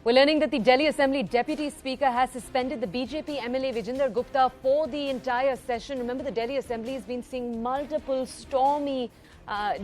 We're learning that the Delhi Assembly Deputy Speaker has suspended the BJP MLA Vijender Gupta for the entire session. Remember, the Delhi Assembly has been seeing multiple stormy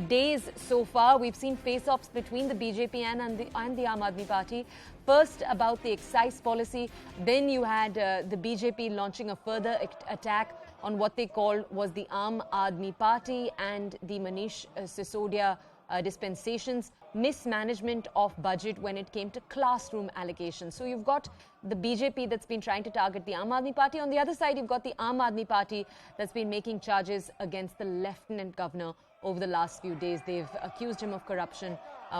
days so far. We've seen face-offs between the BJP and the Aam Aadmi Party. First about the excise policy, then you had the BJP launching a further attack on what they called was the Aam Aadmi Party and the Manish Sisodia dispensations, mismanagement of budget when it came to classroom allocations. So you've got the BJP that's been trying to target the Aam Aadmi Party. On the other side, you've got the Aam Aadmi Party that's been making charges against the Lieutenant Governor over the last few days. They've accused him of corruption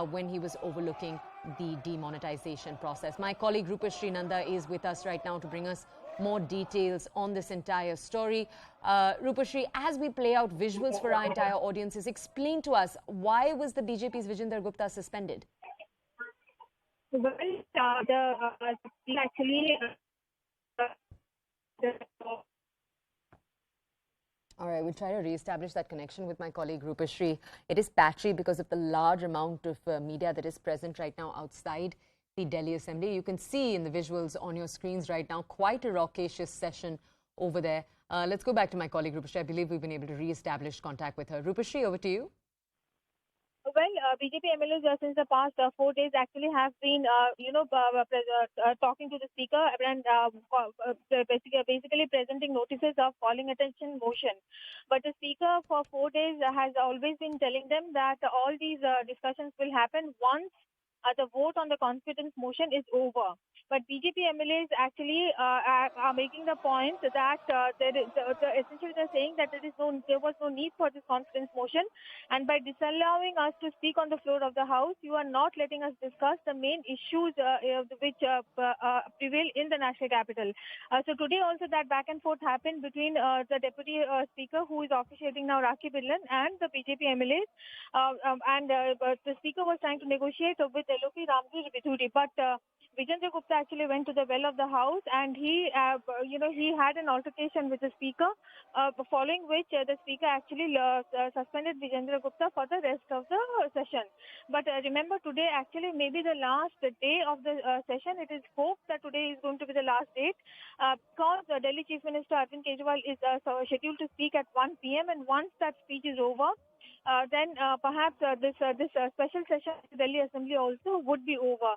when he was overlooking the demonetization process. My colleague Ruckus is with us right now to bring us more details on this entire story. Ruckus, as we play out visuals for our entire audiences, explain to us, why was the BJP's Vijender Gupta suspended? Well, All right, we'll try to re-establish that connection with my colleague Ruckus. It is patchy because of the large amount of media that is present right now outside the Delhi Assembly. You can see in the visuals on your screens right now quite a raucous session over there. Let's go back to my colleague Ruckus. I believe we've been able to re-establish contact with her. Ruckus, over to you. Well, BJP MLAs since the past 4 days actually have been, talking to the speaker and basically presenting notices of calling attention motion. But the speaker for 4 days has always been telling them that all these discussions will happen once the vote on the confidence motion is over. But BJP MLAs actually are making the point that essentially they're saying that there was no need for this confidence motion, and by disallowing us to speak on the floor of the House, you are not letting us discuss the main issues which prevail in the national capital. So today also that back and forth happened between the Deputy Speaker, who is officiating now, Rakhi Billan, and the BJP MLAs, and the Speaker was trying to negotiate with LOP Ramji Bidhuri, but Vijender Gupta actually went to the well of the House, and he had an altercation with the Speaker, following which the Speaker actually suspended Vijender Gupta for the rest of the session. But remember, today actually maybe the last day of the session. It is hoped that today is going to be the last date, because Delhi Chief Minister Arvind Kejriwal is scheduled to speak at 1 p.m. and once that speech is over, then perhaps this special session in the Delhi Assembly also would be over.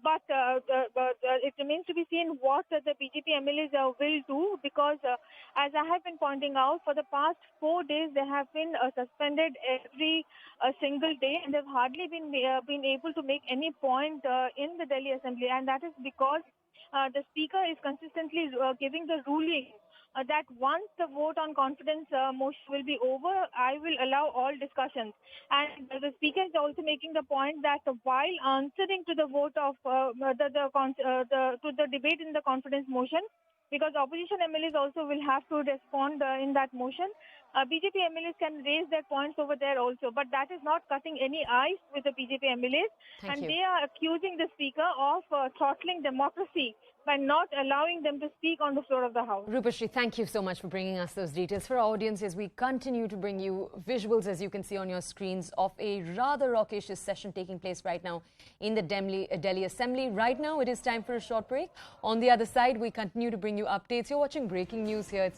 But it remains to be seen what the BJP MLAs will do, because as I have been pointing out, for the past 4 days they have been suspended every single day, and they've hardly been able to make any point in the Delhi Assembly, and that is because the Speaker is consistently giving the ruling that once the vote on confidence motion will be over, I will allow all discussions. And the Speaker is also making the point that while answering to the vote of to the debate in the confidence motion, because opposition MLAs also will have to respond in that motion, BJP MLAs can raise their points over there also. But that is not cutting any ice with the BJP MLAs. They are accusing the Speaker of throttling democracy by not allowing them to speak on the floor of the House. Ruckus, thank you so much for bringing us those details. For our audience, as we continue to bring you visuals, as you can see on your screens, of a rather raucous session taking place right now in the Delhi Assembly. Right now, it is time for a short break. On the other side, we continue to bring you updates. You're watching Breaking News here.